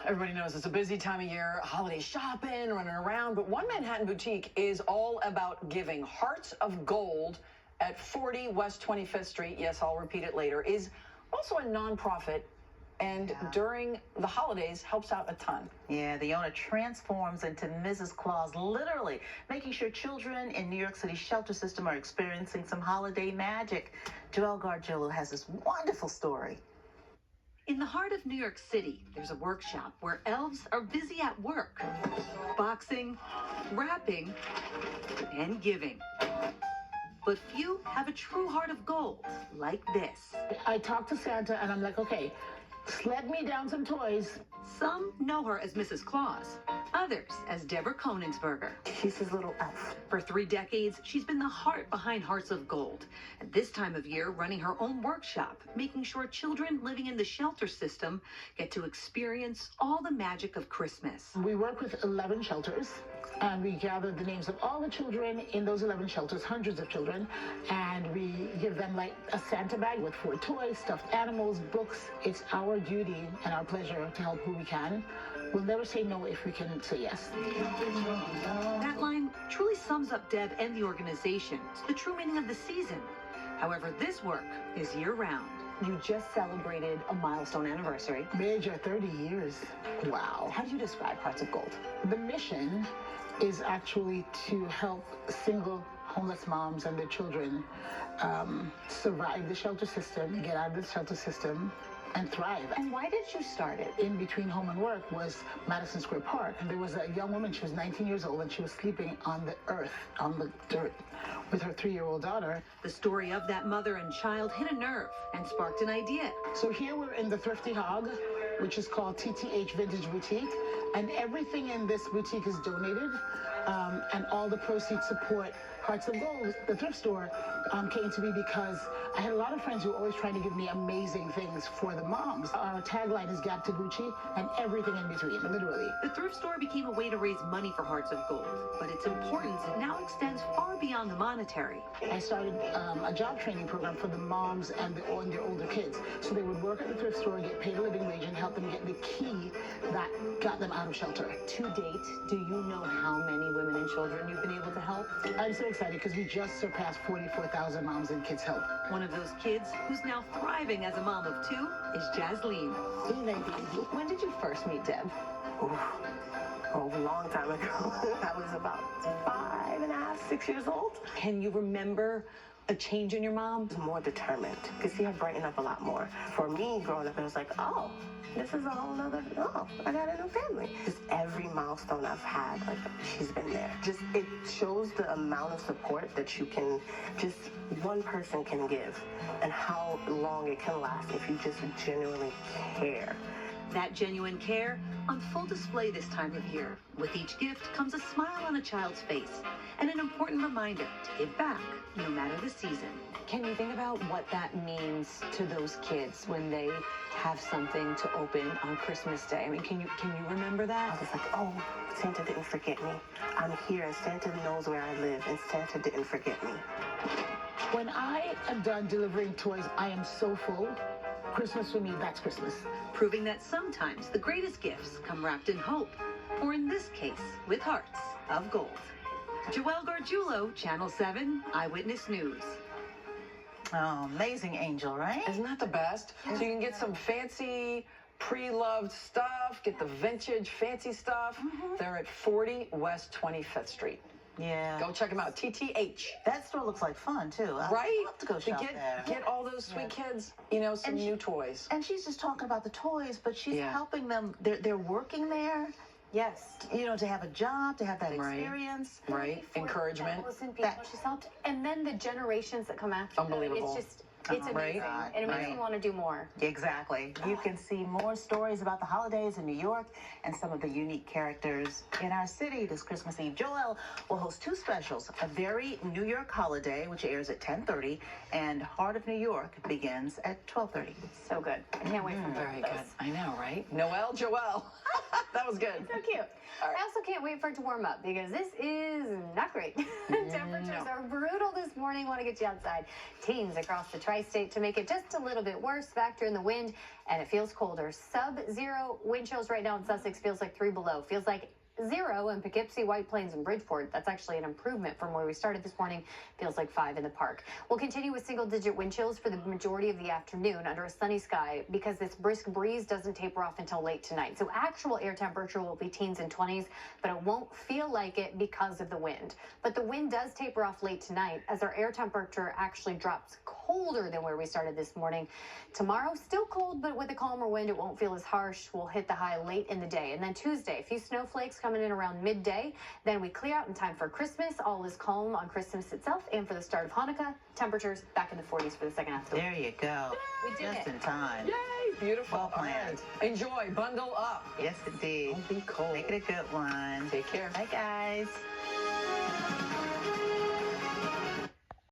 Everybody knows it's a busy time of year, holiday shopping, running around, but one Manhattan boutique is all about giving. Hearts of Gold at 40 West 25th Street, yes, I'll repeat it later, is also a nonprofit and during the holidays helps out a ton. Yeah, the owner transforms into Mrs. Claus, literally making sure children in New York City's shelter system are experiencing some holiday magic. Joelle Gargiulo has this wonderful story. In the heart of New York City, there's a workshop where elves are busy at work, boxing, wrapping, and giving. But few have a true heart of gold like this. I talked to Santa and I'm like, okay, sled me down some toys. Some know her as Mrs. Claus, others as Deborah Konigsberger. She's his little elf. For 3 decades, she's been the heart behind Hearts of Gold. At this time of year, running her own workshop, making sure children living in the shelter system get to experience all the magic of Christmas. We work with 11 shelters, and we gather the names of all the children in those 11 shelters, hundreds of children, and we give them like a Santa bag with 4 toys, stuffed animals, books. It's our duty and our pleasure to help who we can. We'll never say no if we can say yes. That line truly sums up Deb and the organization. It's the true meaning of the season. However, this work is year-round. You just celebrated a milestone anniversary. Major, 30 years. Wow. How do you describe Hearts of Gold? The mission is actually to help single homeless moms and their children survive the shelter system, get out of the shelter system, and thrive. And why did you start it? In between home and work was Madison Square Park. And there was a young woman, she was 19 years old, and she was sleeping on the earth, on the dirt, with her 3-year-old daughter. The story of that mother and child hit a nerve and sparked an idea. So here we're in the Thrifty Hog, which is called TTH Vintage Boutique. And everything in this boutique is donated, and all the proceeds support Hearts of Gold. The thrift store came to me because I had a lot of friends who were always trying to give me amazing things for the moms. Our tagline is Gap to Gucci, and everything in between, literally. The thrift store became a way to raise money for Hearts of Gold, but its importance now extends far beyond the monetary. I started a job training program for the moms and their older kids. So they would work at the thrift store, get paid a living wage, and help them get the key that got them out of shelter. To date, do you know how many women and children you've been able to help? I'm so excited because we just surpassed 44,000 moms and kids help. One of those kids who's now thriving as a mom of 2 is Jasleen. When did you first meet Deb? Oh, a long time ago. I was about 5.5, 6 years old. Can you remember a change in your mom? More determined. Could see her brighten up a lot more. For me, growing up, it was like, oh, this is a whole nother, oh, I got a new family. Just every milestone I've had, like, she's been there. Just, it shows the amount of support that you can, just one person can give, and how long it can last if you just genuinely care. That genuine care on full display this time of year. With each gift comes a smile on a child's face and an important reminder to give back no matter the season. Can you think about what that means to those kids when they have something to open on Christmas Day? I mean, can you remember I that? was like, oh, Santa didn't forget me. I'm here, and Santa knows where I live, and Santa didn't forget me. When I am done delivering toys, I am so full. Christmas for me, that's Christmas. Proving that sometimes the greatest gifts come wrapped in hope, or in this case, with Hearts of Gold. Joelle Gargiulo, Channel 7 Eyewitness News. Oh, amazing angel, right? Isn't that the best? So you can get some fancy, pre-loved stuff, get the vintage, fancy stuff. They're at 40 West 25th Street. Yeah. Go check them out, TTH. That store looks like fun, too. Right? I'd love to go shop there. Get all those sweet kids, you know, some And new toys. And she's just talking about the toys, but she's Yeah. helping them. They're working there. Yes. You know, to have a job, to have that Right. experience. Right? Encouragement. She's helped, and then the generations that come after. Unbelievable. It's just, it's Right. amazing, and it makes me want to do more. Exactly. You can see more stories about the holidays in New York and some of the unique characters in our city this Christmas Eve. Joelle will host 2 specials, A Very New York Holiday, which airs at 10:30, and Heart of New York begins at 12:30. So good. I can't wait for both Very of good. those. I know, right? Noel, Joelle. That was good. So cute. I also can't wait for it to warm up because this is not great. Temperatures are brutal this morning. Want to get you outside. Teens across the tri-state to make it just a little bit worse. Factor in the wind, and it feels colder. Sub-zero wind chills right now in Sussex. Feels like 3 below. Feels like 0 in Poughkeepsie, White Plains, and Bridgeport. That's actually an improvement from where we started this morning. Feels like 5 in the park. We'll continue with single-digit wind chills for the majority of the afternoon under a sunny sky because this brisk breeze doesn't taper off until late tonight. So actual air temperature will be teens and 20s, but it won't feel like it because of the wind. But the wind does taper off late tonight as our air temperature actually drops colder than where we started this morning. Tomorrow, still cold, but with a calmer wind, it won't feel as harsh. We'll hit the high late in the day. And then Tuesday, a few snowflakes coming in around midday. Then we clear out in time for Christmas. All is calm on Christmas itself and for the start of Hanukkah. Temperatures back in the 40s for the second half of the week. There you go. We did Just it. in time. Yay, beautiful. Well planned. All right. Enjoy, bundle up. Yes, indeed. Don't be cold. Make it a good one. Take care. Bye, guys.